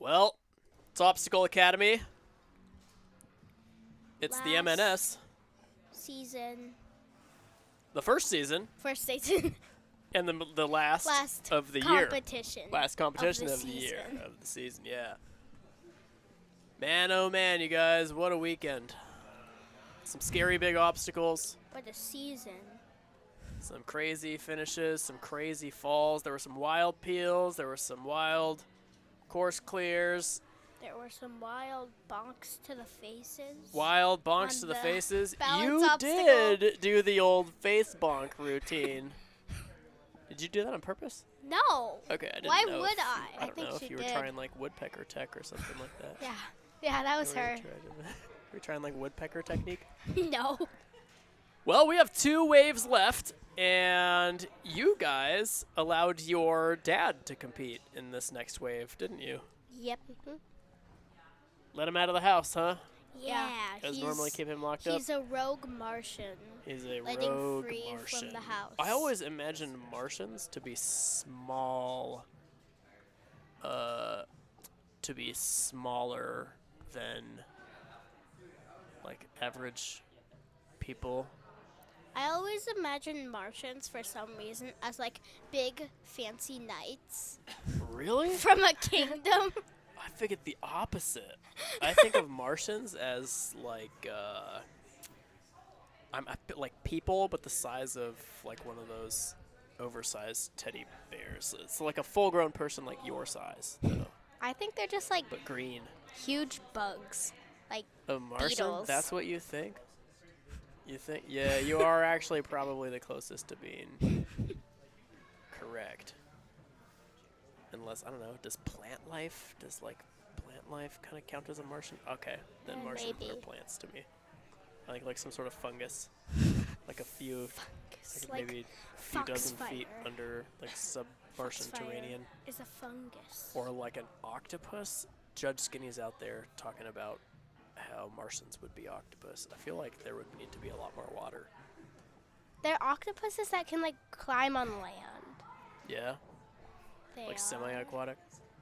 Well, it's Obstacle Academy. It's the MNS. Season. The first season. First season. And the last of the competition. Year. Last competition of the year. Of the season, yeah. Man, oh man, you guys, what a weekend. Some scary big obstacles. What a season. Some crazy finishes, some crazy falls. There were some wild peels. There were some wild course clears. There were some wild bonks to the faces. Wild bonks to the faces. You obstacle. did do the old face bonk routine. Did you do that on purpose? No. Okay, I didn't Why know. would I? I don't know if you were did. trying like woodpecker tech or something like that. Yeah. Yeah, that was her. Were you trying like woodpecker technique? No. Well, we have 2 waves left, and you guys allowed your dad to compete in this next wave, didn't you? Yep. Let him out of the house, huh? Yeah. You guys normally keep him locked up? He's a rogue Martian. He's a letting rogue free Martian. from the house. I always imagined Martians to be small, to be smaller than like average people. I always imagine Martians for some reason as like big fancy knights. Really? From a kingdom. I figured the opposite. I think of Martians as like like people, but the size of like one of those oversized teddy bears. It's like a full-grown person, like your size. Though. I think they're just like but green. Huge bugs, like a Martian. beetles. That's what you think. You think? Yeah, you are actually probably the closest to being correct. Unless, I don't know, does plant life kind of count as a Martian? Okay, then Martians maybe. are plants to me. I think like some sort of fungus. Like a few, like maybe a few dozen feet under like sub-Martian terranean. Is a fungus. Or like an octopus. Judge Skinny's out there talking about how Martians would be octopus. I feel like there would need to be a lot more water. They're octopuses that can like climb on land. Yeah? They like are. semi-aquatic?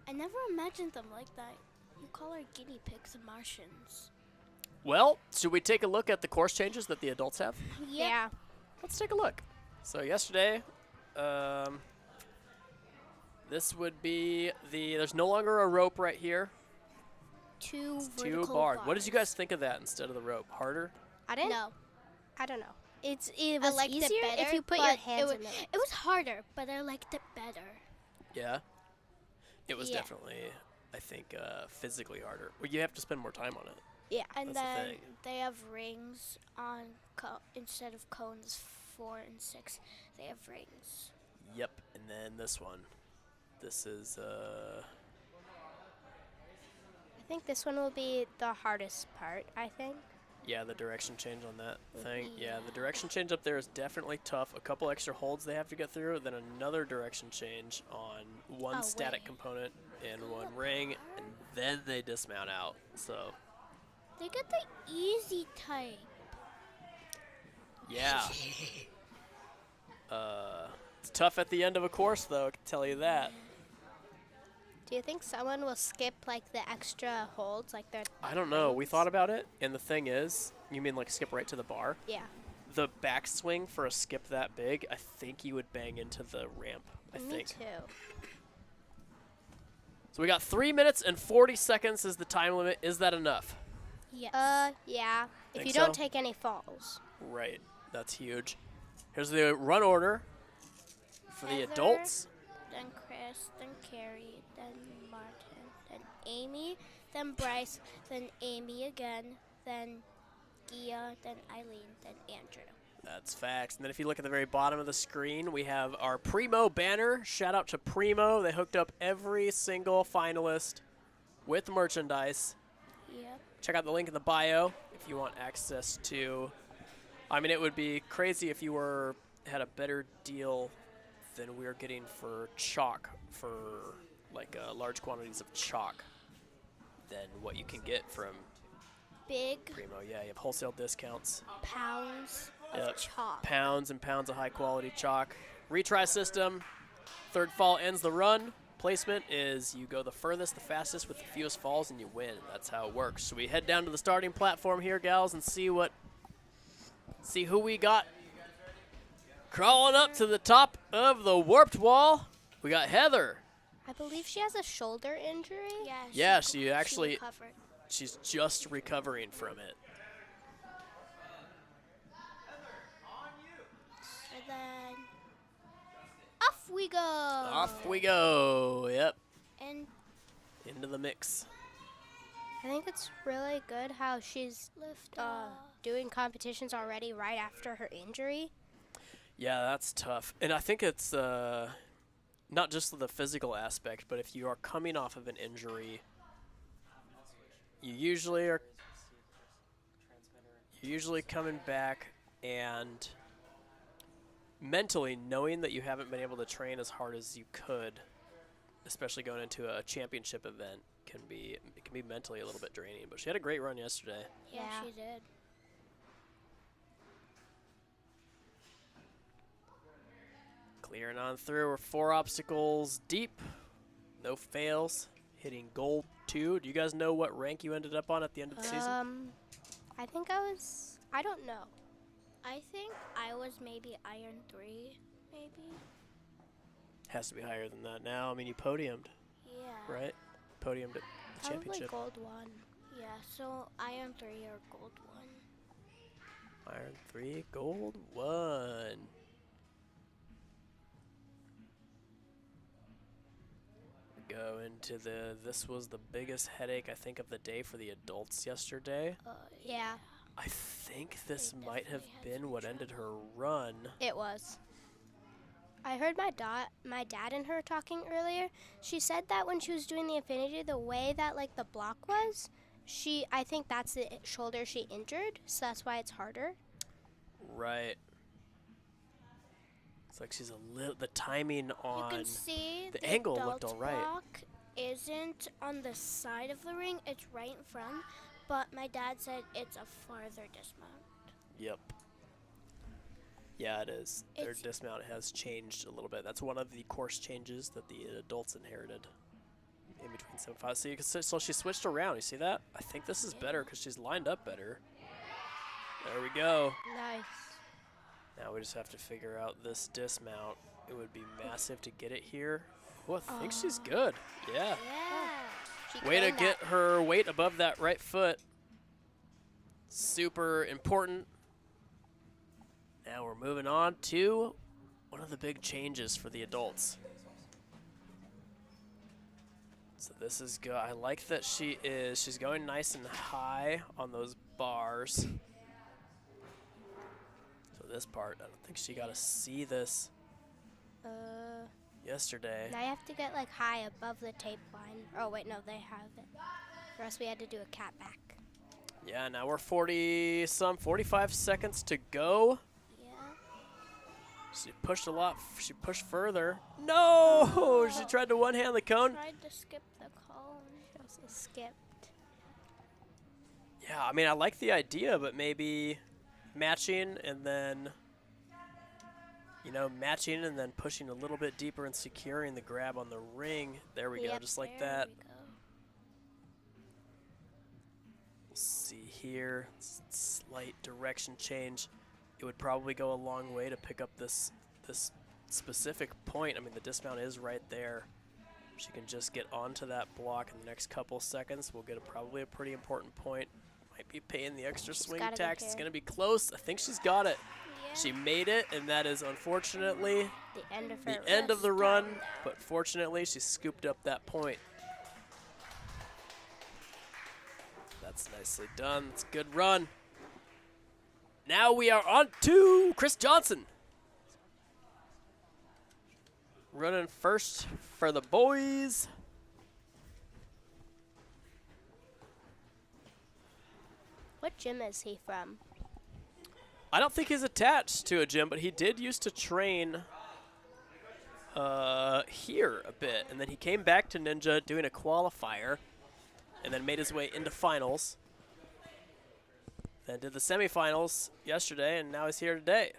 I never imagined them like that. You call our guinea pigs Martians. Well, should we take a look at the course changes that the adults have? Yeah. Let's take a look. So yesterday, this would be there's no longer a rope right here. Two vertical bars. What did you guys think of that instead of the rope? Harder? I don't know. It was liked it easier better, if you put your but hands in it. It was harder, but I liked it better. Yeah? It was definitely, I think, physically harder. Well, you have to spend more time on it. Yeah, and That's the then thing. they have rings on instead of cones 4 and 6. They have rings. Yep, and then this one. This is, I think this one will be the hardest part, I think. yeah, the direction change on that thing. Yeah, the direction change up there is definitely tough. A couple extra holds they have to get through, then another direction change on one static component and one ring, and then they dismount out. So They get the easy type. yeah. It's tough at the end of a course, though, I can tell you that. Do you think someone will skip like the extra holds, like their? I don't know. We thought about it, and the thing is, you mean like skip right to the bar? Yeah. The backswing for a skip that big, I think you would bang into the ramp. I Me think. too. So we got 3 minutes and 40 seconds is the time limit. Is that enough? Yes. Yeah. If Think you don't so? take any falls. Right. That's huge. Here's the run order for the Heather, adults. Then Chris, then Carrie, then Martin, then Amy, then Bryce, then Amy again, then Gia, then Ilene, then Andrew. That's facts. And then if you look at the very bottom of the screen, we have our Primo banner. Shout out to Primo. They hooked up every single finalist with merchandise. Yep. Check out the link in the bio if you want access to. I mean, it would be crazy if you had a better deal than we're getting for chalk, for like large quantities of chalk, than what you can get from Big Primo. Yeah, you have wholesale discounts. pounds Yep. of chalk. Pounds and pounds of high quality chalk. Retry system. Third fall ends the run. Placement is you go the furthest, the fastest with the fewest falls, and you win. That's how it works. So we head down to the starting platform here, gals, and see who we got crawling up to the top of the warped wall. We got Heather. I believe she has a shoulder injury. Yeah, she actually- recovered. She's just recovering from it. And then off we go. Off we go. Yep. And Into the mix. I think it's really good how she's lift off. doing competitions already right after her injury. Yeah, that's tough. And I think it's not just the physical aspect, but if you are coming off of an injury, you usually are coming back and mentally knowing that you haven't been able to train as hard as you could, especially going into a championship event, can be mentally a little bit draining. But she had a great run yesterday. Yeah, Yeah. she did. Clearing on through. We're 4 obstacles deep. No fails. Hitting gold 2. Do you guys know what rank you ended up on at the end of the season? I think I don't know. I think I was maybe Iron 3, maybe. Has to be higher than that now. I mean, you podiumed, Yeah. right? Podiumed at the Probably championship. gold 1. Yeah, so Iron 3 or Gold 1. Iron 3, gold 1. Go into this was the biggest headache, I think, of the day for the adults yesterday. Yeah, I think this They might have definitely had been some what ended her run. it was. I heard my dad and her talking earlier. She said that when she was doing the Infinity, the way that like the block was, I think that's the shoulder she injured, so that's why it's harder. Right. It's like she's a little. The timing You on can see the angle looked adult all right. block isn't on the side of the ring, it's right in front, but my dad said it's a farther dismount. Yep. Yeah, it is. Their It's- dismount has changed a little bit. That's one of the course changes that the adults inherited in between 7-5. So you can so she switched around. You see that? I think this is better because she's lined up better. There we go. Nice. Now we just have to figure out this dismount. It would be massive to get it here. Oh, I think she's good. Yeah. Yeah. She Way to claimed get that. her weight above that right foot. Super important. Now we're moving on to one of the big changes for the adults. So this is good. I like that she's going nice and high on those bars. So this part, I don't think she got to see this yesterday. Now you have to get like high above the tape line. Oh wait, no, they have it. For us, we had to do a cat back. Yeah, now we're 45 seconds to go. Yeah. She pushed a lot. She pushed further. No! She tried to one-hand the cone. Tried to skip the cone. She also skipped. Yeah, I mean, I like the idea, but maybe matching and then you know, matching and then pushing a little bit deeper and securing the grab on the ring. There we go, Yep, just like There that. we go. We'll see here, slight direction change. It would probably go a long way to pick up this specific point. I mean, the dismount is right there. She can just get onto that block in the next couple seconds. We'll get probably a pretty important point. Might be paying the extra swing gotta go tax. It's here. going to be close. I think she's got it. Yeah. She made it, and that is unfortunately The end of her the end of the Just run. down there. But fortunately, she scooped up that point. That's nicely done. It's a good run. Now we are on to Chris Johnson. Running first for the boys. What gym is he from? I don't think he's attached to a gym, but he did used to train here a bit. And then he came back to Ninja doing a qualifier and then made his way into finals. Then did the semifinals yesterday, and now he's here today.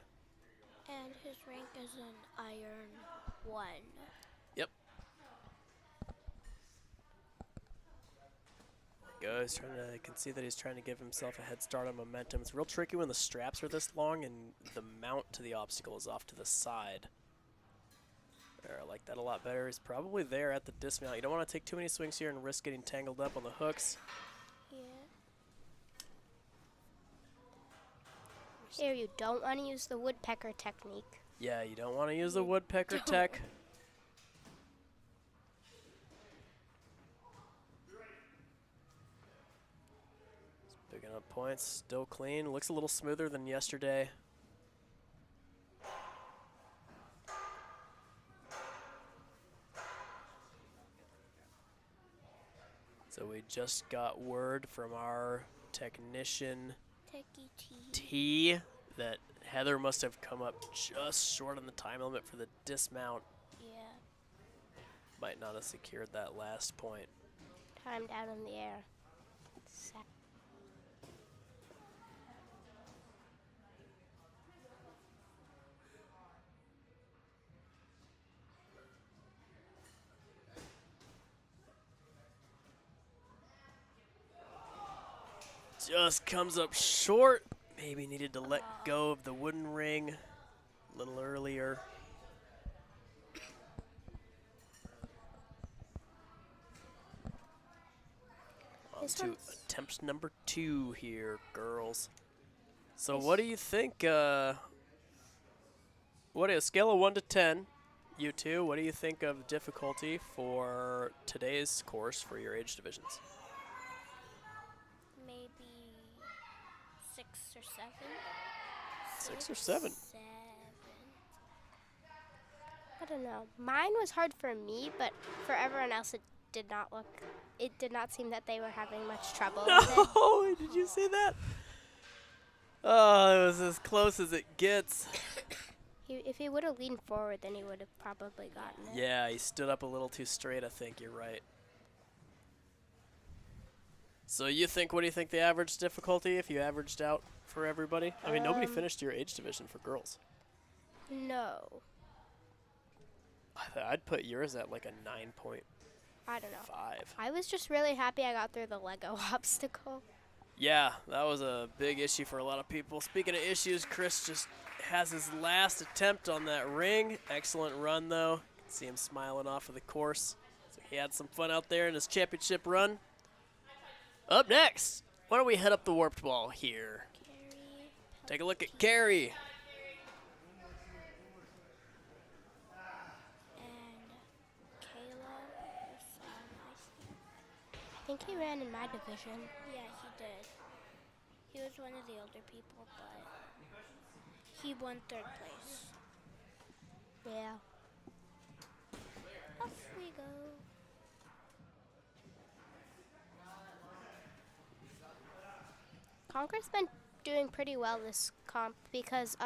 And his rank is an Iron 1. Yep. Goes trying to. I can see that he's trying to give himself a head start on momentum. It's real tricky when the straps are this long and the mount to the obstacle is off to the side. There, I like that a lot better. He's probably there at the dismount. You don't want to take too many swings here and risk getting tangled up on the hooks. Yeah. Here, you don't want to use the woodpecker technique. Yeah, you don't want to use the woodpecker tech. Picking up points, still clean. Looks a little smoother than yesterday. So we just got word from our technician Techie T. T that Heather must have come up just short on the time limit for the dismount. Yeah. Might not have secured that last point. Timed out in the air. Sa- Just comes up short. Maybe needed to let go of the wooden ring a little earlier. On This to one's- attempt number 2 here, girls. So what do you think? What is scale of 1 to 10? You two, what do you think of difficulty for today's course for your age divisions? Maybe 6 or 7. 6 or 7? 7. I don't know. Mine was hard for me, but for everyone else, it did not look. It did not seem that they were having much trouble with it. No, did you see that? Oh, it was as close as it gets. If he would have leaned forward, then he would have probably gotten it. Yeah, he stood up a little too straight, I think. You're right. So what do you think the average difficulty, if you averaged out for everybody? I mean, nobody finished your age division for girls. No, I'd put yours at like a 9.5. I don't know. I was just really happy I got through the Lego obstacle. Yeah, that was a big issue for a lot of people. Speaking of issues, Chris just has his last attempt on that ring. Excellent run, though. You can see him smiling off of the course. So he had some fun out there in his championship run. Up next, why don't we head up the warped wall here? Carrie Take a look at Carrie. and Kayla. I think he ran in my division. Yeah, he did. He was one of the older people, but he won 3rd place. Yeah. Off we go. Conquer's been doing pretty well this comp because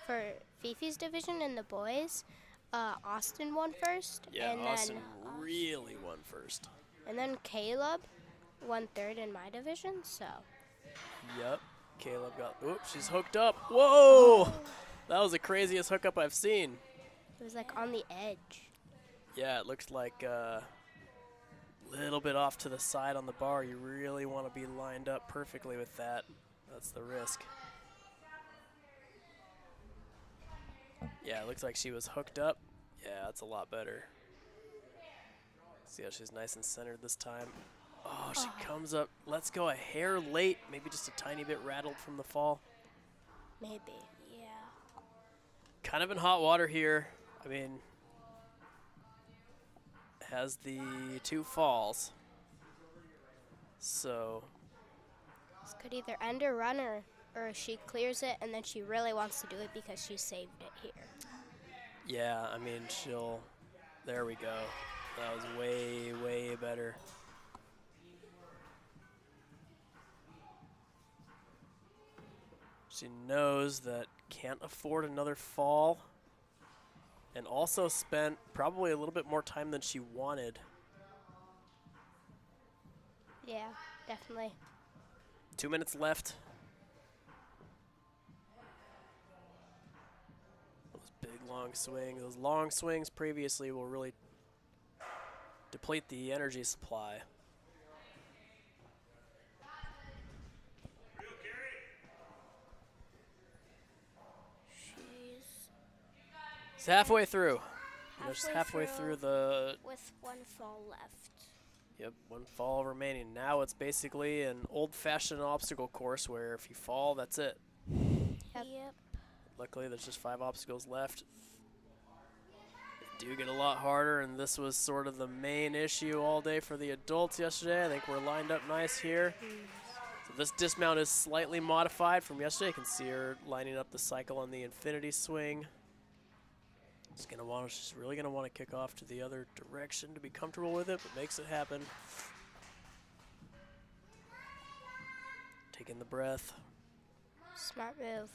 for Fifi's division and the boys, Austin won first, Yeah, and Austin then really won first. Caleb won 3rd in my division. So Yep. Caleb got. Oops, she's hooked up. Whoa! That was the craziest hookup I've seen. It was like on the edge. Yeah, it looks like a little bit off to the side on the bar. You really want to be lined up perfectly with that. That's the risk. Yeah, it looks like she was hooked up. Yeah, that's a lot better. See how she's nice and centered this time. Oh, she comes up, lets go a hair late, maybe just a tiny bit rattled from the fall. Maybe. Yeah. Kind of in hot water here. I mean, has the 2 falls. So This could either end or run, or she clears it and then she really wants to do it because she saved it here. yeah, I mean, there we go. That was way, way better. She knows that can't afford another fall, and also spent probably a little bit more time than she wanted. Yeah, definitely. 2 minutes left. Those big long swings. Those long swings previously will really deplete the energy supply. It's halfway through. Just halfway through the. With 1 fall left. Yep, 1 fall remaining. Now it's basically an old-fashioned obstacle course where if you fall, that's it. Yep. Luckily, there's just 5 obstacles left. They do get a lot harder, and this was sort of the main issue all day for the adults yesterday. I think we're lined up nice here. So this dismount is slightly modified from yesterday. You can see her lining up the cycle on the infinity swing. She's really gonna want to kick off to the other direction to be comfortable with it, but makes it happen. Taking the breath. Smart move.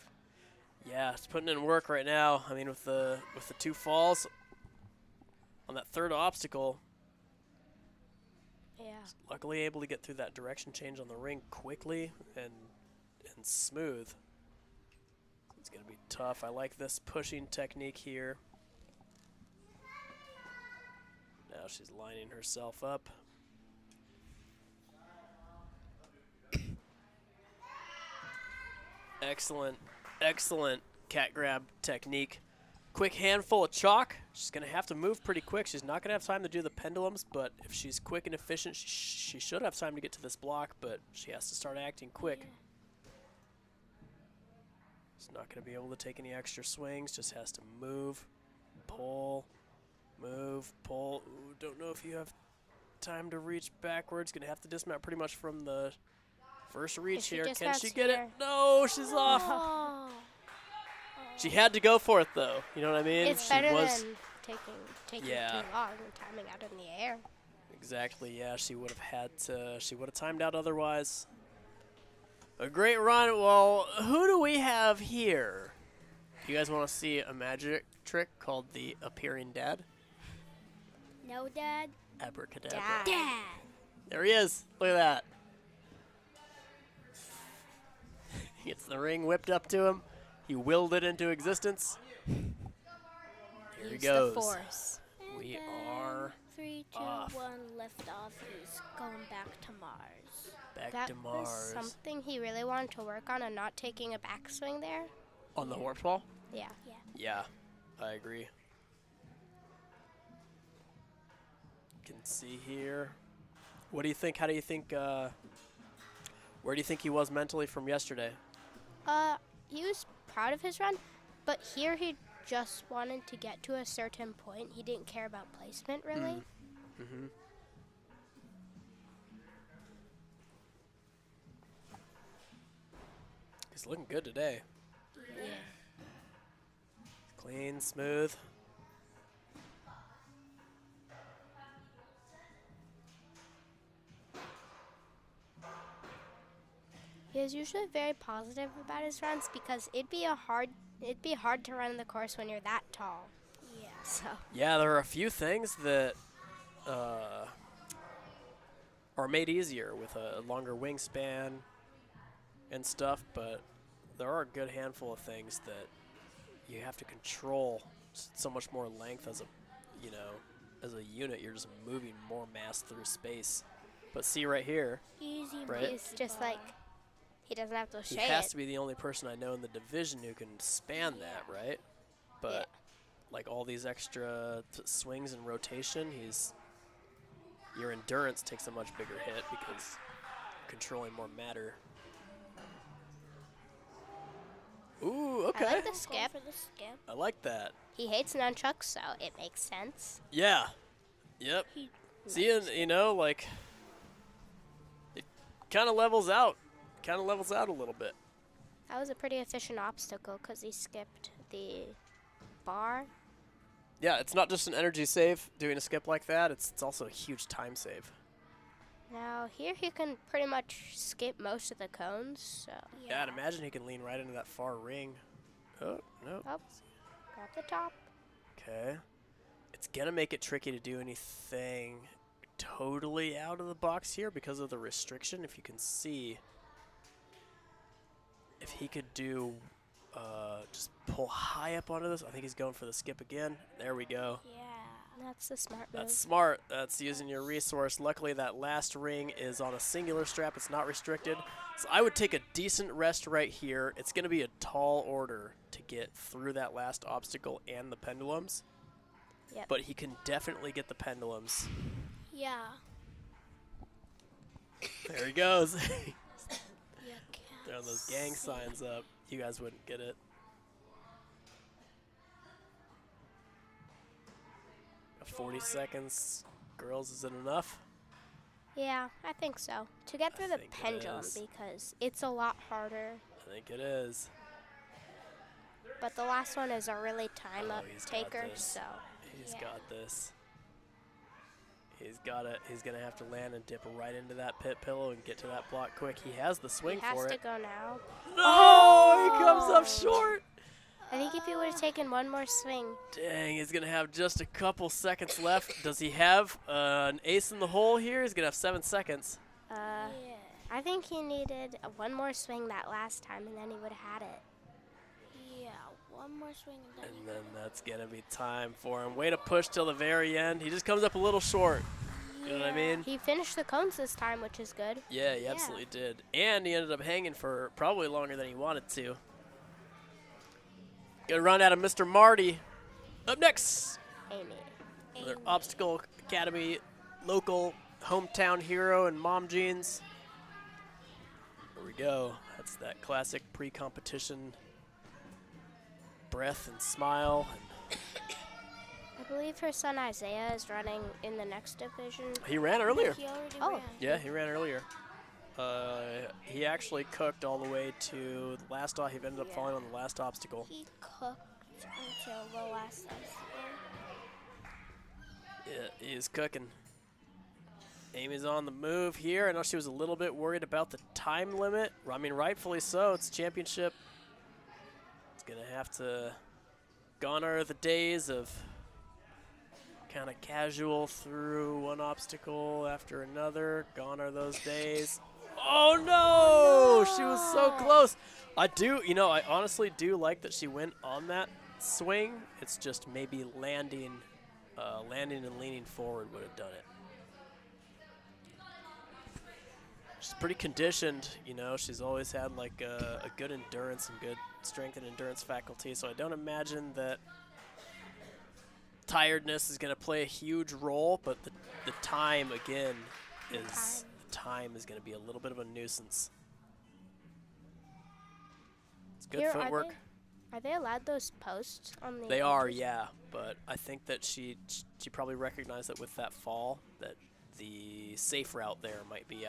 Yeah, it's putting in work right now. I mean, with the 2 falls on that 3rd obstacle, Yeah. luckily able to get through that direction change on the ring quickly and smooth. It's gonna be tough. I like this pushing technique here. Now she's lining herself up. Excellent, excellent cat grab technique. Quick handful of chalk. She's going to have to move pretty quick. She's not going to have time to do the pendulums, but if she's quick and efficient, she should have time to get to this block, but she has to start acting quick. Yeah. She's not going to be able to take any extra swings, just has to move, pull, move, pull. Ooh, don't know if you have time to reach backwards. Going to have to dismount pretty much from the first reach here. Can she get it? No, she's off. Oh. She had to go for it, though. You know what I mean? It's she better was than taking Yeah. too long and timing out in the air. Exactly. Yeah, she would have had to. She would have timed out otherwise. A great run. Well, who do we have here? You guys want to see a magic trick called the appearing dad? No, Dad. Abracadabra. Dad. There he is. Look at that. He gets the ring whipped up to him. He willed it into existence. Here he Use goes. the force. And We then are 3, 2, off. 1, lift off. He's going back to Mars. Back That to was Mars. something he really wanted to work on, and not taking a backswing there. On the warp ball? Yeah. Yeah, I agree. You can see here. What do you think? How do you think? Where do you think he was mentally from yesterday? He was proud of his run, but here he just wanted to get to a certain point. He didn't care about placement, really. Mm-hmm. He's looking good today. Yeah. Clean, smooth. He is usually very positive about his runs because it'd be hard to run the course when you're that tall. Yeah. So Yeah, there are a few things that are made easier with a longer wingspan and stuff, but there are a good handful of things that you have to control so much more length as a, as a unit. You're just moving more mass through space. But see right here, Easy. Right. It's just like he doesn't have to he say has it. to be the only person I know in the division who can span that, right? But like all these extra swings and rotation, your endurance takes a much bigger hit because controlling more matter. Ooh, okay. I like the skip. For the skip. I like that. He hates nunchucks, so it makes sense. Yeah. Yep. He Seeing, like, it kind of levels out. Kind of levels out a little bit. That was a pretty efficient obstacle because he skipped the bar. Yeah, it's not just an energy save doing a skip like that. It's also a huge time save. Now here he can pretty much skip most of the cones. So Yeah, I'd imagine he can lean right into that far ring. Oh, no. grab the top. Okay. It's going to make it tricky to do anything totally out of the box here because of the restriction. If you can see, if he could do, just pull high up onto this. I think he's going for the skip again. There we go. Yeah. That's the smart move. That's smart. That's using your resource. Luckily, that last ring is on a singular strap. It's not restricted. So I would take a decent rest right here. It's going to be a tall order to get through that last obstacle and the pendulums. Yep. But he can definitely get the pendulums. Yeah. There he goes. You can't Throwing those gang see. signs up. You guys wouldn't get it. 40 seconds. Girls, is it enough? Yeah, I think so. To get through the think it pendulum is. because it's a lot harder. I think it is. But the last one is a really time up he's got taker, this. so He's Yeah. got this. He's got it. He's going to have to land and dip right into that pit pillow and get to that block quick. He has the swing he has for to it. go now. No! He comes up short. I think if he would have taken one more swing, Dang, he's going to have just a couple seconds left. Does he have an ace in the hole here? He's going to have 7 seconds. Yeah. I think he needed one more swing that last time, and then he would have had it. Yeah. One more swing and then. And then that's going to be time for him. Way to push till the very end. He just comes up a little short. You know what I mean? He finished the cones this time, which is good. Yeah, he absolutely did. And he ended up hanging for probably longer than he wanted to. Good run out of Mr. Marty. Up next, Amy. another Obstacle Academy local hometown hero and mom jeans. Here we go. That's that classic pre-competition breath and smile. I believe her son Isaiah is running in the next division. He ran earlier. He already Oh. ran. Yeah, he ran earlier. He actually cooked all the way to the last. He ended up falling on the last obstacle. He cooked until the last obstacle. Yeah, he is cooking. Amy's on the move here. I know she was a little bit worried about the time limit. I mean, rightfully so. It's a championship. It's going to have to gone are the days of kind of casual through one obstacle after another. Gone are those days. Oh, no! She was so close. I honestly do like that she went on that swing. It's just maybe landing and leaning forward would have done it. She's pretty conditioned, She's always had like a good endurance and good strength and endurance faculty. So I don't imagine that tiredness is going to play a huge role. But the time again is going to be a little bit of a nuisance. It's good footwork. Are they allowed those posts on the? They are, yeah. But I think that she probably recognized that with that fall that the safe route there might be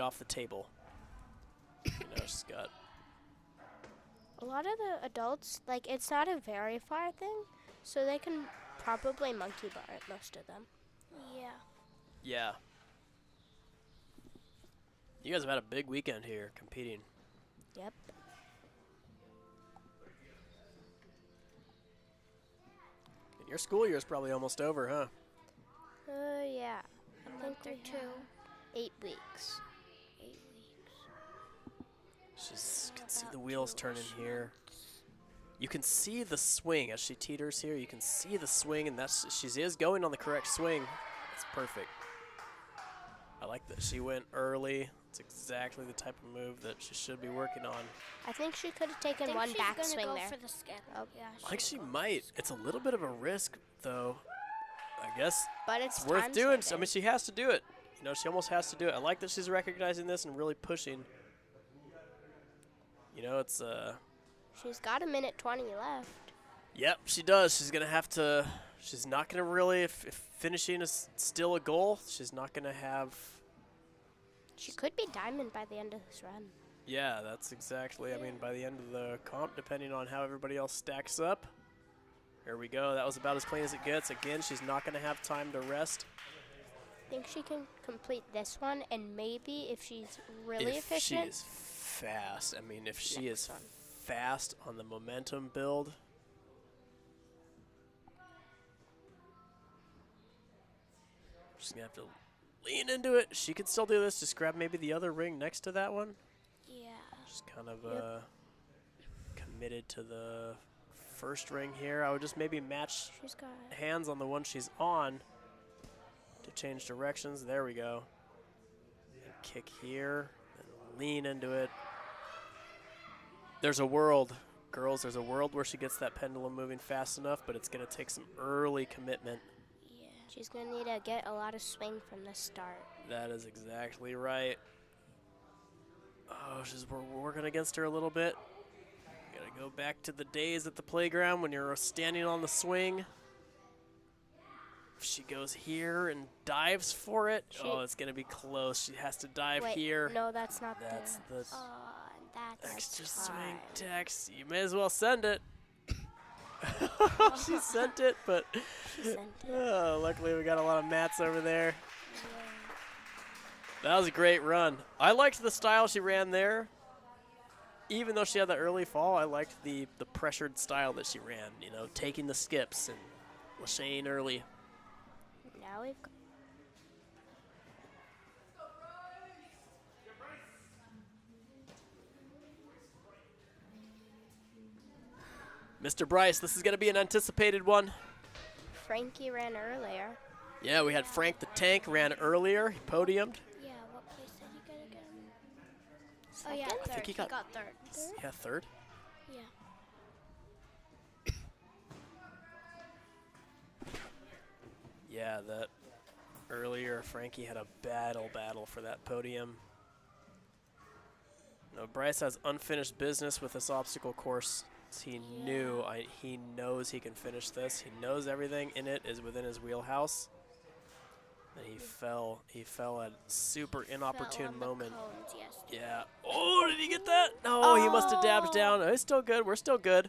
off the table. She's got A lot of the adults, it's not a very far thing, so they can probably monkey bar it, most of them. Yeah. Yeah. You guys have had a big weekend here competing. Yep. And your school year is probably almost over, huh? Yeah. I think Month or we two. have 8 weeks. 8 weeks. Just can see About the wheels 2 turning here. You can see the swing as she teeters here. You can see the swing, and she is going on the correct swing. It's perfect. I like that she went early. It's exactly the type of move that she should be working on. I think she could have taken one back swing go there. for the skip. Oh. Yeah, I think she might. It's a little bit of a risk, though. I guess But it's worth time doing. I saving. mean, she has to do it. You know, she almost has to do it. I like that she's recognizing this and really pushing. You know, it's She's got 1:20 left. Yep, she does. She's gonna have to. She's not gonna really. If finishing is still a goal, she's not gonna have. She could be diamond by the end of this run. Yeah, that's exactly. I mean, by the end of the comp, depending on how everybody else stacks up. Here we go. That was about as clean as it gets. Again, she's not gonna have time to rest. I think she can complete this one, and maybe if she's really If efficient. she is fast. I mean, if she Next is one. fast on the momentum build. She's gonna have to lean into it. She can still do this. Just grab maybe the other ring next to that one. Yeah. Just kind of committed to the first ring here. I would just maybe match She's got hands on the one she's on to change directions. There we go. And kick here and lean into it. There's a world, girls, there's a world where she gets that pendulum moving fast enough, but it's going to take some early commitment. Yeah. She's going to need to get a lot of swing from the start. That is exactly right. Oh, we're working against her a little bit. Gotta go back to the days at the playground when you're standing on the swing. If she goes here and dives for it, it's gonna be close. She has to dive Wait, here. no, that's not That's the that's extra time. swing text. You may as well send it. She sent it, but She sent it. luckily we got a lot of mats over there. That was a great run. I liked the style she ran there. Even though she had that early fall, I liked the pressured style that she ran, you know, taking the skips and Lashane early. Now we've got Mr. Bryce, this is going to be an anticipated one. Frankie ran earlier. Yeah, we had Frank the Tank ran earlier. He podiumed. Yeah, what place did he get again? Second? Oh, yeah, I third. think he got third. Yeah, third. Yeah. Yeah, that earlier Frankie had a battle for that podium. No, Bryce has unfinished business with this obstacle course. He he knows he can finish this. He knows everything in it is within his wheelhouse. And he fell at a super inopportune Fell on the moment. cones yesterday. Yeah. Oh, did he get that? No, he must have dabbed down. It's still good. We're still good.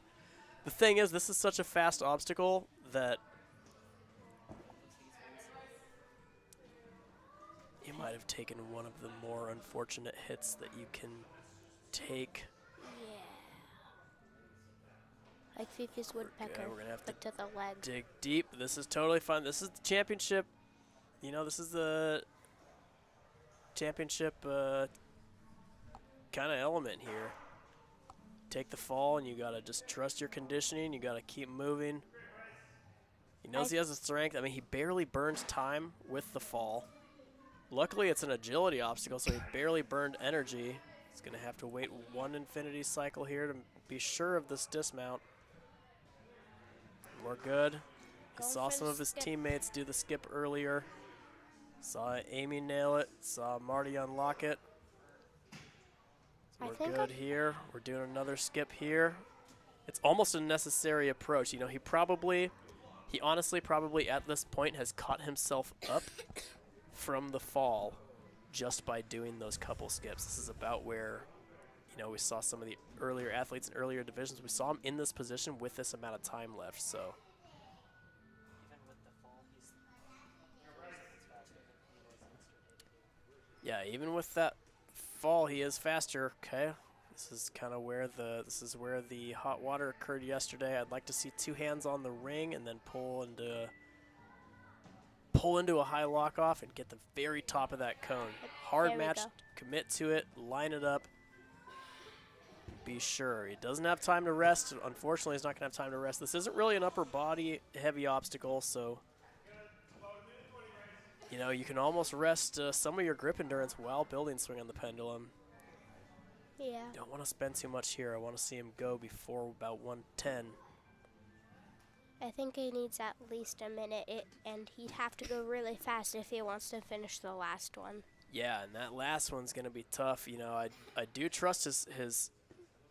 The thing is, this is such a fast obstacle that you might have taken one of the more unfortunate hits that you can take. Like Fifi's woodpecker, we're gonna have but to the leg. Dig deep. This is totally fine. This is the championship. You know, this is the championship kind of element here. Take the fall, and you gotta just trust your conditioning. You gotta keep moving. He knows he has the strength. I mean, he barely burned time with the fall. Luckily, it's an agility obstacle, so he barely burned energy. He's gonna have to wait one infinity cycle here to be sure of this dismount. We're good. He Going saw for some the of his skip. teammates do the skip earlier. Saw Amy nail it. Saw Marty unlock it. So I we're think good here. We're doing another skip here. It's almost a necessary approach. You know, he honestly probably at this point has caught himself up from the fall just by doing those couple skips. This is about where, you know, we saw some of the earlier athletes in earlier divisions. We saw him in this position with this amount of time left, so. Yeah, even with that fall, he is faster. Okay, this is kind of where the hot water occurred yesterday. I'd like to see two hands on the ring and then pull into a high lock off and get the very top of that cone. Hard There we match, go. commit to it, line it up. be sure. He doesn't have time to rest. Unfortunately, he's not going to have time to rest. This isn't really an upper body heavy obstacle, so you know, you can almost rest some of your grip endurance while building swing on the pendulum. Yeah. Don't want to spend too much here. I want to see him go before about 110. I think he needs at least a minute, and he'd have to go really fast if he wants to finish the last one. Yeah, and that last one's going to be tough. You know, I do trust his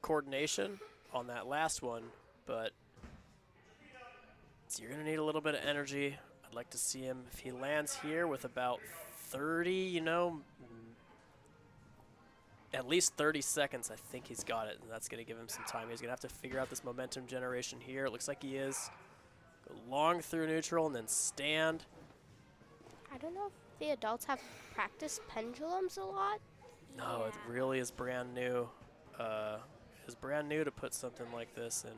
coordination on that last one, but so you're going to need a little bit of energy. I'd like to see him, if he lands here with about 30, you know, at least 30 seconds, I think he's got it, and that's going to give him some time. He's going to have to figure out this momentum generation here. It looks like he is. Go long through neutral and then stand. I don't know if the adults have practiced pendulums a lot. No, it really is brand new. It's brand new to put something like this in.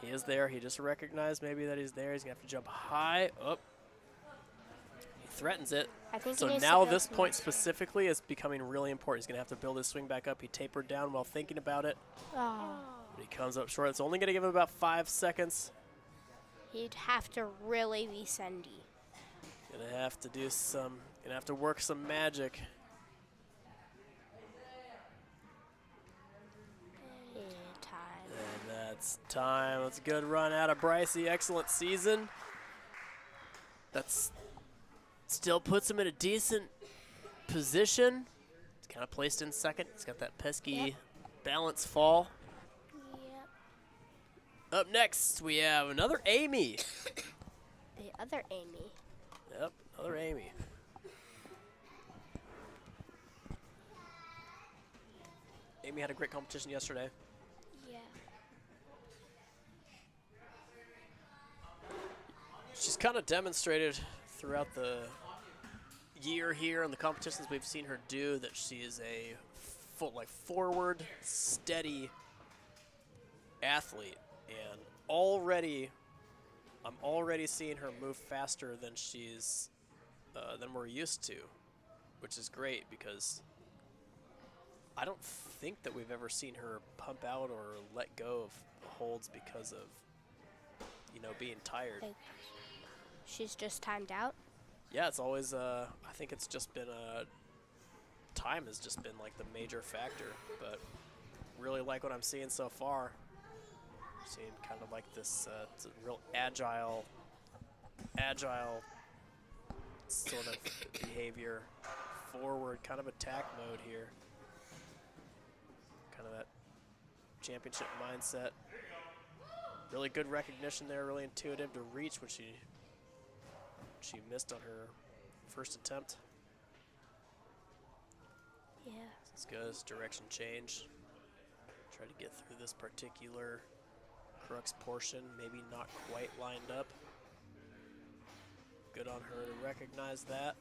He is there. He just recognized maybe that he's there. He's going to have to jump high. Oh. He threatens it. I think So now this point specifically is becoming really important. He's going to have to build his swing back up. He tapered down while thinking about it. Oh. But he comes up short. It's only going to give him about 5 seconds. He'd have to really be sendy. Gonna have to do some, gonna have to work some magic. Time. And that's time. That's a good run out of Brycey. Excellent season. That's still puts him in a decent position. He's kind of placed in second. He's got that pesky balance fall. Yep. Up next, we have another Amy. The other Amy. Yep, another Amy. Amy had a great competition yesterday. Yeah. She's kind of demonstrated throughout the year here and the competitions we've seen her do that she is a forward, steady athlete, and I'm already seeing her move faster than than we're used to, which is great because I don't think that we've ever seen her pump out or let go of holds because of, you know, being tired. Like, she's just timed out. Yeah, it's always, I think it's just been, time has just been like the major factor, but really like what I'm seeing so far. Seeing kind of like this it's a real agile sort of behavior, forward kind of attack mode here. Kind of that championship mindset. Really good recognition there, really intuitive to reach when she missed on her first attempt. Yeah. It's good. It's direction change. Try to get through this particular crux portion, maybe not quite lined up. Good on her to recognize that.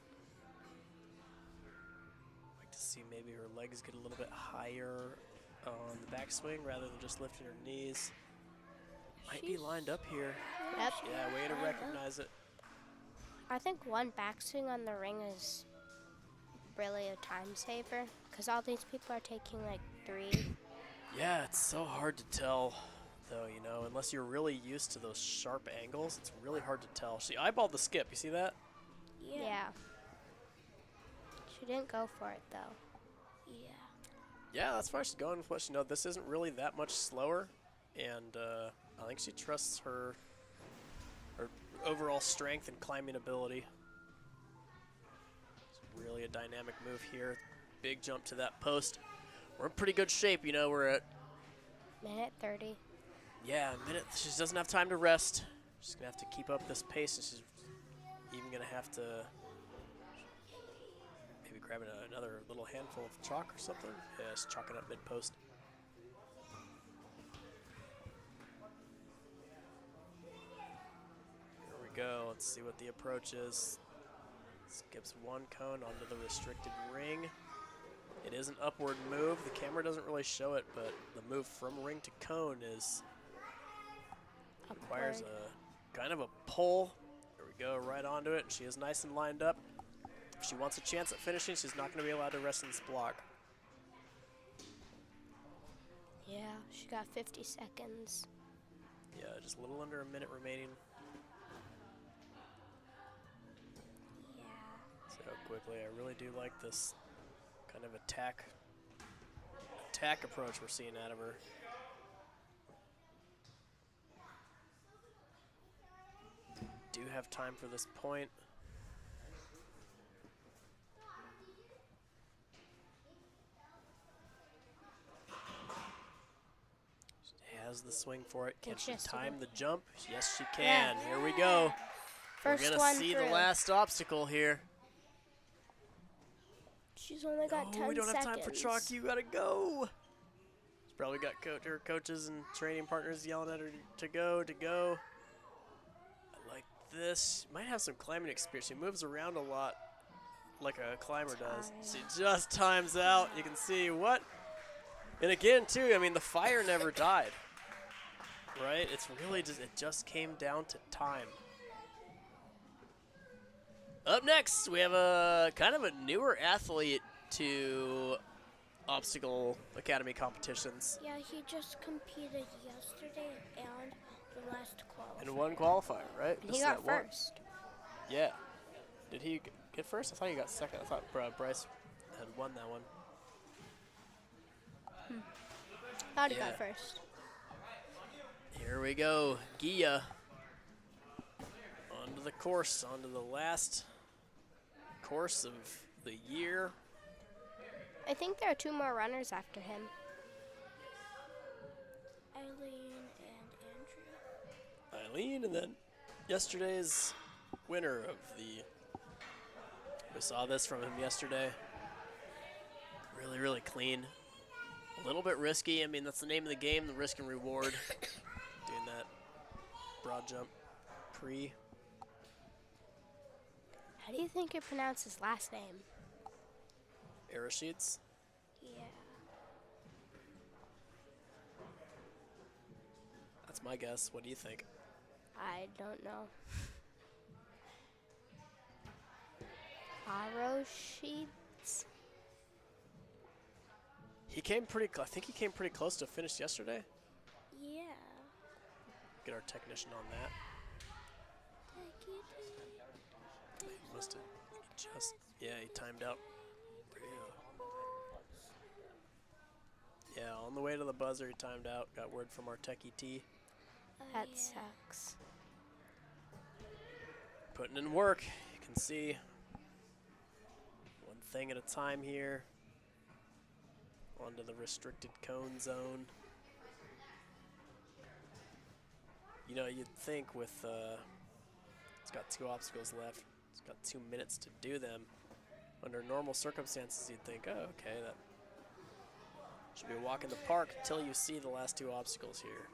Like to see maybe her legs get a little bit higher on the backswing rather than just lifting her knees. Might be lined up here. Yep. Yeah, way to recognize it. I think one backswing on the ring is really a time saver because all these people are taking like 3. Yeah, it's so hard to tell, though, you know, unless you're really used to those sharp angles, it's really hard to tell. She eyeballed the skip, you see that? Yeah. She didn't go for it though. Yeah. Yeah, that's why she's going with what she knows. This isn't really that much slower, and I think she trusts her overall strength and climbing ability. It's really a dynamic move here. Big jump to that post. We're in pretty good shape, you know. We're at Minute 30. a minute. She doesn't have time to rest. She's gonna have to keep up this pace, and she's even gonna have to maybe grab another little handful of chalk or something. Yeah, just chalk it up mid post. Here we go. Let's see what the approach is. Skips one cone onto the restricted ring. It is an upward move. The camera doesn't really show it, but the move from ring to cone requires a kind of a pull. There we go, right onto it. She is nice and lined up. If she wants a chance at finishing, she's not going to be allowed to rest in this block. Yeah, she got 50 seconds. Yeah, just a little under a minute remaining. Yeah. So quickly, I really do like this kind of attack approach we're seeing out of her. Do have time for this point. She has the swing for it. Can she time the jump? Yes, she can. Yeah. Here we go. First We're going one to see through. the last obstacle here. She's only got 10 seconds. We don't have time for chalk. You got to go. She's probably got her coaches and training partners yelling at her to go, to go. I like this. She might have some climbing experience. She moves around a lot like a climber does. She just times out. You can see what. And again, too, I mean, the fire never died. Right? It's really just, it just came down to time. Up next, we have a kind of a newer athlete to Obstacle Academy competitions. Yeah, he just competed yesterday and the last qualifier. And one qualifier, right? And he got first. Yeah. Did he get first? I thought he got second. I thought Bryce had won that one. Thought he got first. Here we go. Gia. Onto the course, onto the last course of the year. I think there are 2 more runners after him. Ilene and Andrew. Ilene, and then yesterday's winner of the. We saw this from him yesterday. Really, really clean. A little bit risky. I mean, that's the name of the game, the risk and reward. Doing that broad jump pre. How do you think you pronounce his last name? Aroshidze. Yeah. That's my guess. What do you think? I don't know. Aroshidze? He came pretty. I think he came pretty close to finish yesterday. Yeah. Get our technician on that. He must have just. Yeah, he timed out. Yeah, on the way to the buzzer, he timed out. Got word from our techie T. That sucks. Putting in work. You can see one thing at a time here. Onto the restricted cone zone. You know, you'd think with, it's got 2 obstacles left. It's got 2 minutes to do them. Under normal circumstances, you'd think, oh, okay, that should be a walk in the park until you see the last 2 obstacles here.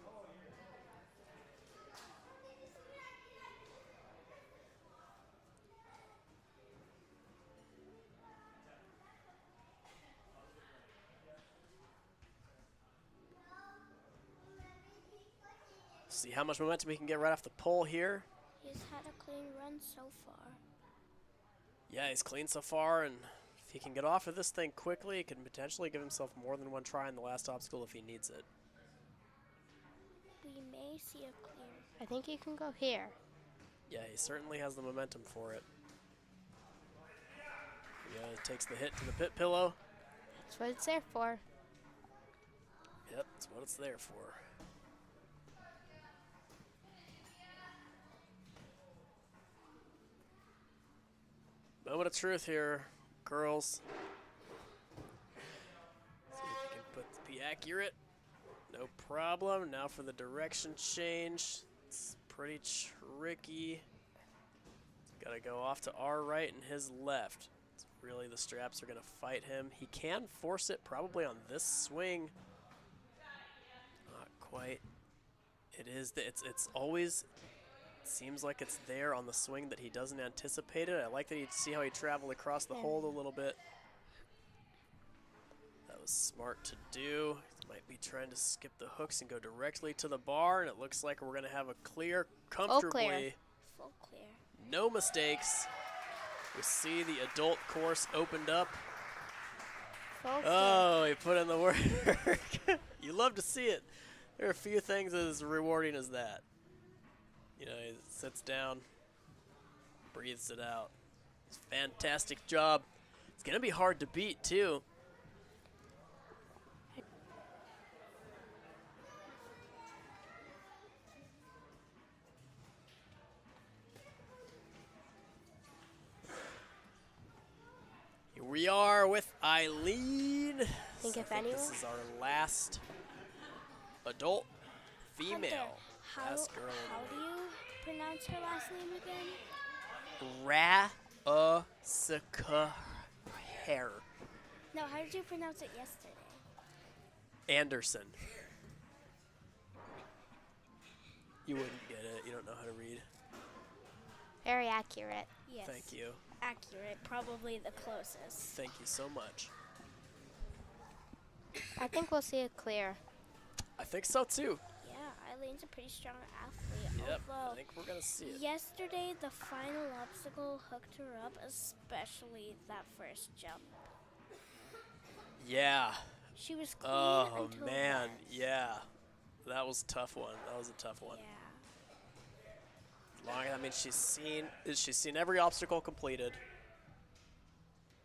See how much momentum he can get right off the pole here. He's had a clean run so far. Yeah, he's clean so far, and if he can get off of this thing quickly, he can potentially give himself more than one try in the last obstacle if he needs it. We may see a clear. I think he can go here. Yeah, he certainly has the momentum for it. Yeah, he takes the hit to the pit pillow. That's what it's there for. Yep, that's what it's there for. Moment of truth here, girls. See if you can be accurate. No problem. Now for the direction change. It's pretty tricky. Got to go off to our right and his left. It's really, the straps are going to fight him. He can force it probably on this swing. Not quite. It is. It's always. Seems like it's there on the swing that he doesn't anticipate it. I like that you see how he traveled across the hold a little bit. That was smart to do. He might be trying to skip the hooks and go directly to the bar, and it looks like we're going to have a clear, comfortably. Full clear. No mistakes. We see the adult course opened up Full Oh, he put in the work. You love to see it. There are a few things as rewarding as that. You know, he sits down, breathes it out. It's a fantastic job. It's going to be hard to beat, too. Here we are with Ilene. Think if this anyone. is our last adult female. How Last girl do you pronounce her last name again? Rauscher. No, how did you pronounce it yesterday? Anderson. You wouldn't get it. You don't know how to read. Very accurate. Yes. Thank you. Accurate, probably the closest. Thank you so much. I think we'll see it clear. I think so too. Yeah, Eileen's a pretty strong athlete. Yep. Although I think we're gonna see it. yesterday the final obstacle hooked her up, especially that first jump. Yeah. She was clean Oh until man. then. Yeah. That was a tough one. That was a tough one. Yeah. I mean, she's seen every obstacle completed.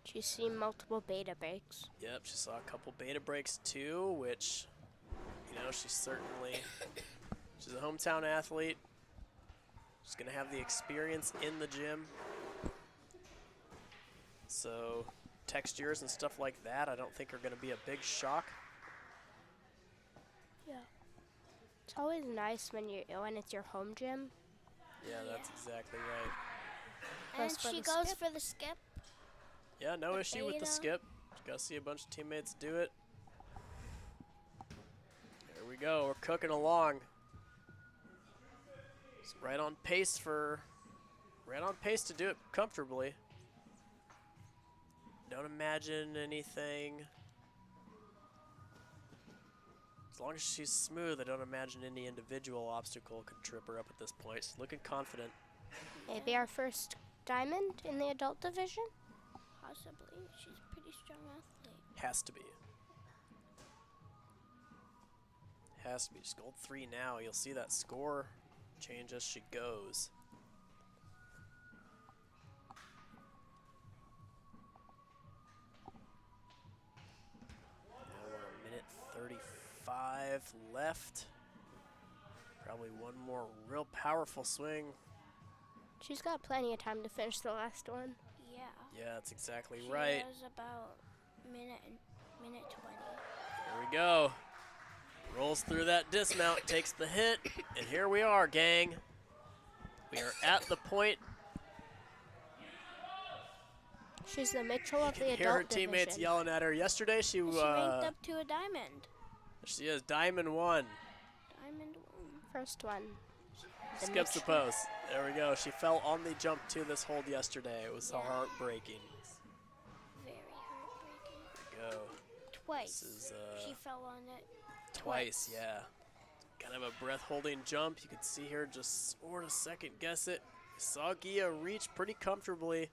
She's seen multiple beta breaks. Yep. She saw a couple beta breaks too, which, you know, she's a hometown athlete. She's gonna have the experience in the gym. So textures and stuff like that, I don't think are gonna be a big shock. Yeah. It's always nice when it's your home gym. Yeah, that's exactly right. And Goes for she the goes skip. for the skip. Yeah, no The issue with the beta. skip. Just gotta see a bunch of teammates do it. There we go. We're cooking along. It's right on pace to do it comfortably. Don't imagine anything. As long as she's smooth, I don't imagine any individual obstacle could trip her up at this point. She's looking confident. Maybe our first diamond in the adult division? Possibly. She's a pretty strong athlete. Has to be. Has to be. Just gold 3 now. You'll see that score change as she goes. Now we're a minute 35 left. Probably one more real powerful swing. She's got plenty of time to finish the last one. Yeah. Yeah, that's exactly She right. has about minute 20. Here we go. Rolls through that dismount, takes the hit, and here we are, gang. We are at the point. She's the Mitchell of the You adult hear her teammates division. yelling at her. Yesterday, She ranked up to a diamond. she is Diamond 1. Diamond 1. First one. The Skips the Mitchell. post. There we go. She fell on the jump to this hold yesterday. It was Yeah. heartbreaking. Very heartbreaking. There we go. Twice. This is She fell on it. twice, yeah. Kind of a breath-holding jump. You could see her just sort of second-guess it. Saw Gia reach pretty comfortably.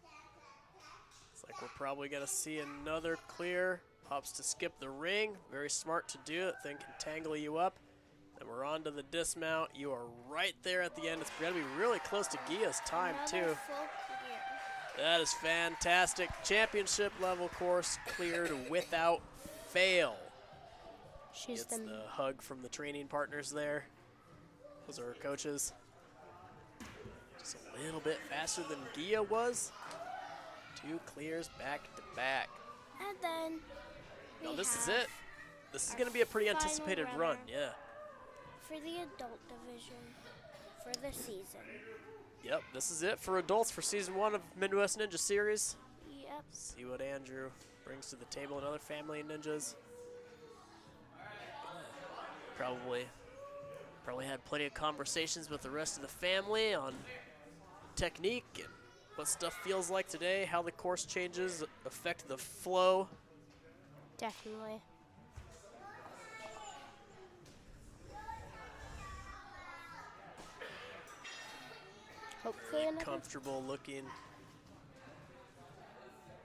It's like we're probably going to see another clear. Pops to skip the ring. Very smart to do it. Thing can tangle you up. And we're on to the dismount. You are right there at the end. It's going to be really close to Gia's time, Another too. full clear. That is fantastic. Championship level course cleared without fail. She's Gets the the hug from the training partners there. Those are her coaches. Just a little bit faster than Gia was. 2 clears back to back. And then Now we this is have it. This is our going to be a pretty final anticipated run. runner. Yeah. for the adult division for the season. Yep, this is it for adults for season 1 of Midwest Ninja Series. Yep. See what Andrew brings to the table and other family ninjas. Probably had plenty of conversations with the rest of the family on technique and what stuff feels like today, how the course changes affect the flow. Definitely. Hopefully another. Comfortable looking.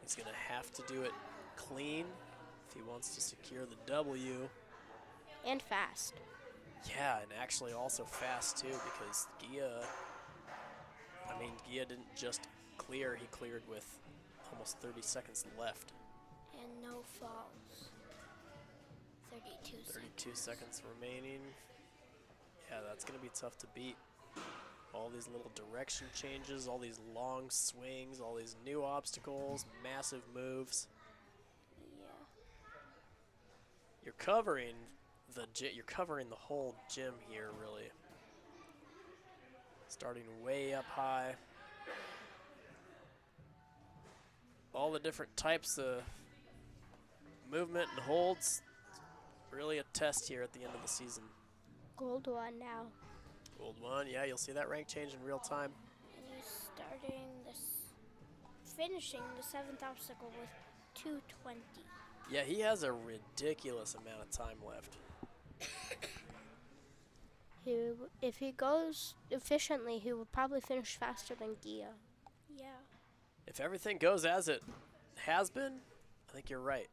He's gonna have to do it clean. he wants to secure the W. And fast. Yeah, and actually also fast too, because Gia didn't just clear, he cleared with almost 30 seconds left. And no falls. 32 seconds remaining. Yeah, that's going to be tough to beat. All these little direction changes, all these long swings, all these new obstacles, massive moves. Yeah. You're covering the whole gym here, really. Starting way up high. All the different types of movement and holds. Really a test here at the end of the season. Gold 1 now. Gold 1, yeah, you'll see that rank change in real time. And he's finishing the 7th obstacle with 2:20. Yeah, he has a ridiculous amount of time left. If he goes efficiently, he will probably finish faster than Gia. Yeah. If everything goes as it has been, I think you're right.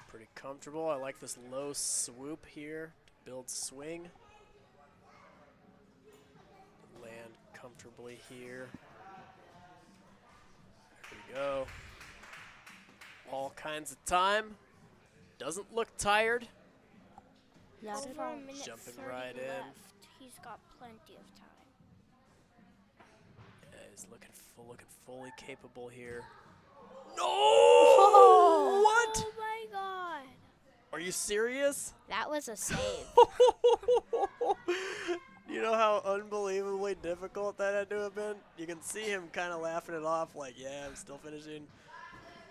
Pretty comfortable. I like this low swoop here to build swing. Land comfortably here. There we go. All kinds of time. Doesn't look tired. Not at Over all. a minute Jumping 30 right in. left. He's got plenty of time. Yeah, he's looking fully capable here. No! What? Oh my god. Are you serious? That was a save. You know how unbelievably difficult that had to have been? You can see him kind of laughing it off like, yeah, I'm still finishing.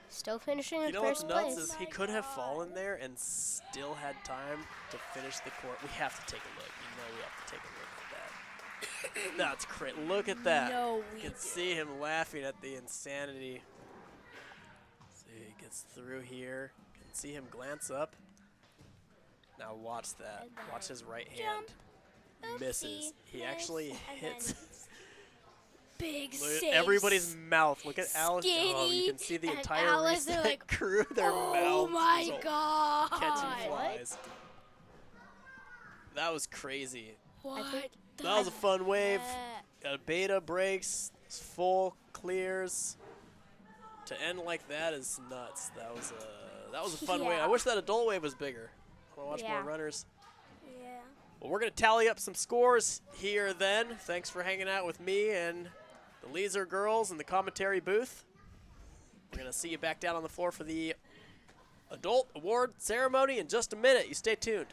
Still finishing in You know what's first nuts place. is he could have fallen there and still had time to finish the court. We have to take a look. You know we have to take a look at that. That's great. Look at that. No, You we can see him laughing at the insanity. See, he gets through here. You can see him glance up. Now watch that. And then Watch his right jump. hand. Oopsie, Misses. He actually and hits. then big Look at save. everybody's mouth. Look at Alice. Oh, you can see the and entire Alice, they're reset like, crew. Their oh mouths. my just god. catching flies. That was crazy. What? That was a fun wave. heck? Beta breaks, full clears. To end like that is nuts. That was a fun wave. Yeah. I wish that adult wave was bigger. I want to watch Yeah. more runners. Yeah. Well, we're going to tally up some scores here then. Thanks for hanging out with me and the Leeser girls in the commentary booth. We're going to see you back down on the floor for the adult award ceremony in just a minute. You stay tuned.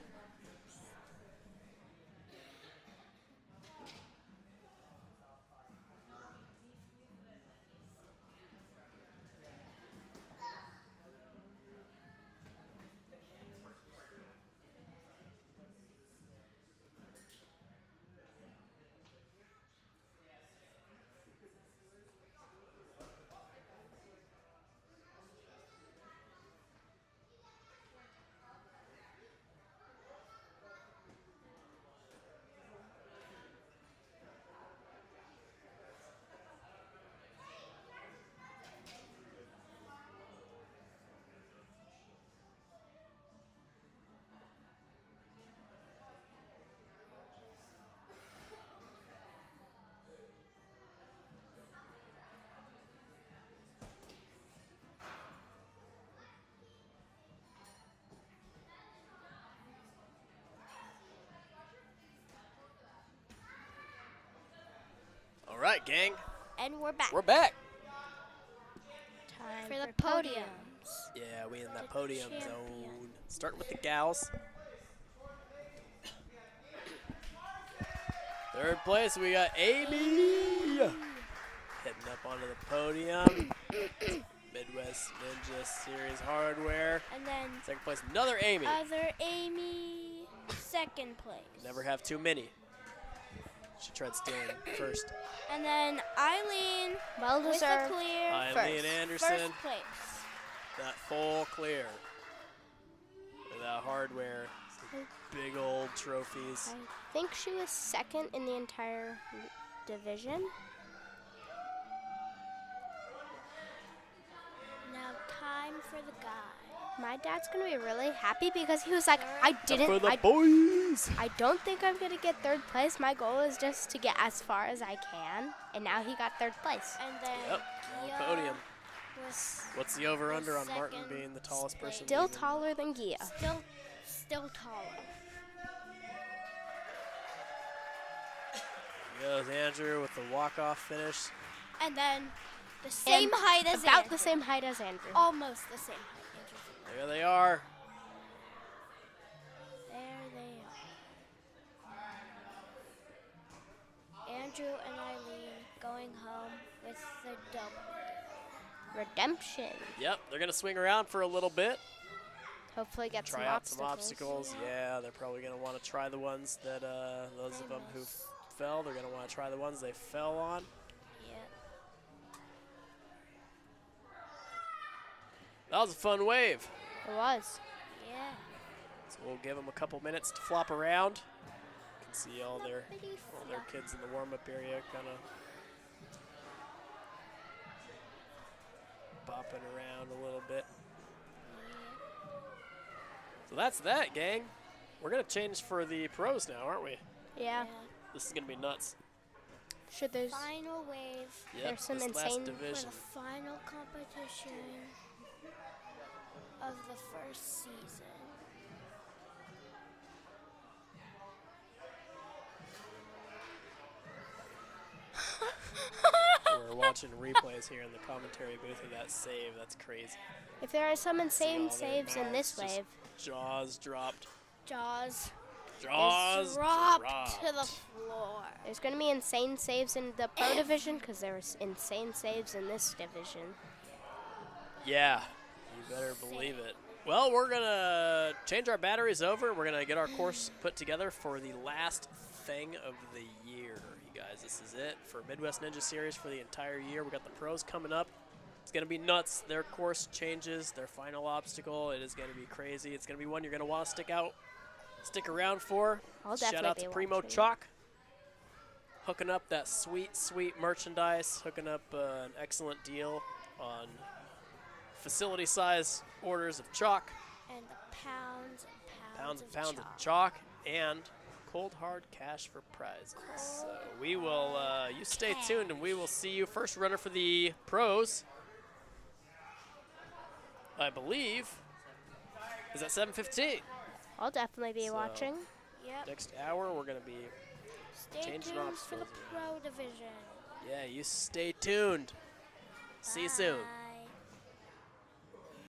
All right, gang. And we're back. We're back. Time for the podiums. Yeah, we in that The podium champion. zone. Starting with the gals. Third place, we got Amy. Heading up onto the podium. Midwest Ninja Series Hardware. And then Second place, another Amy. other Amy, second place. Never have too many. She tried stealing first. And then Eileen Well with the deserved. clear. Eileen Anderson, First place. that full clear. With that hardware. So Big old trophies. I think she was second in the entire division. Now time for the guy. My dad's gonna be really happy because he was like, I For the boys. I don't think I'm gonna get third place. My goal is just to get as far as I can, and now he got third place. And then Yep, on Gia podium. was What's the over/under on Martin second being the tallest person? Still leaving? taller than Gia. still taller. Goes Andrew with the walk-off finish. And then the same height as About Andrew. the same height as Andrew. Almost the same height. There they are. There they are. Andrew and Ilene going home with the double. Redemption. Yep, they're gonna swing around for a little bit. Hopefully get Try some out obstacles. some obstacles. Yeah, they're probably gonna want to try the ones that those of them who fell. They're gonna want to try the ones they fell on. Yeah. That was a fun wave. It was. Yeah. So we'll give them a couple minutes to flop around. You can see all their kids in the warm-up area kind of bopping around a little bit. So that's that, gang. We're going to change for the pros now, aren't we? Yeah. This is going to be nuts. Should there's Final wave Yep, There's some this last insane- for division. the final competition of the first season. We're watching replays here in the commentary booth of that save. That's crazy. if there are some insane all their saves in this mouths just wave, Jaws dropped. Jaws Jaws dropped dropped. to the floor. there's going to be insane saves in the pro division because there's insane saves in this division. Yeah, you better believe it. Well, we're going to change our batteries over. We're going to get our course put together for the last thing of the year, you guys. This is it for Midwest Ninja Series for the entire year. We got the pros coming up. It's going to be nuts. Their course changes, their final obstacle. It is going to be crazy. It's going to be one you're going to want to stick around for. I'll Shout out definitely to be Primo watching. Chalk. Hooking up that sweet, sweet merchandise. Hooking up an excellent deal on facility size orders of chalk. And the pounds and Pounds of of chalk and cold hard cash for prizes. So we will, you stay tuned and we will see you first runner for the pros. I believe is at 7:15. I'll definitely be So- watching. Yep. Next hour we're gonna be, Stay changing tuned for the obstacles. pro division. yeah, you stay tuned. See you soon. Bye.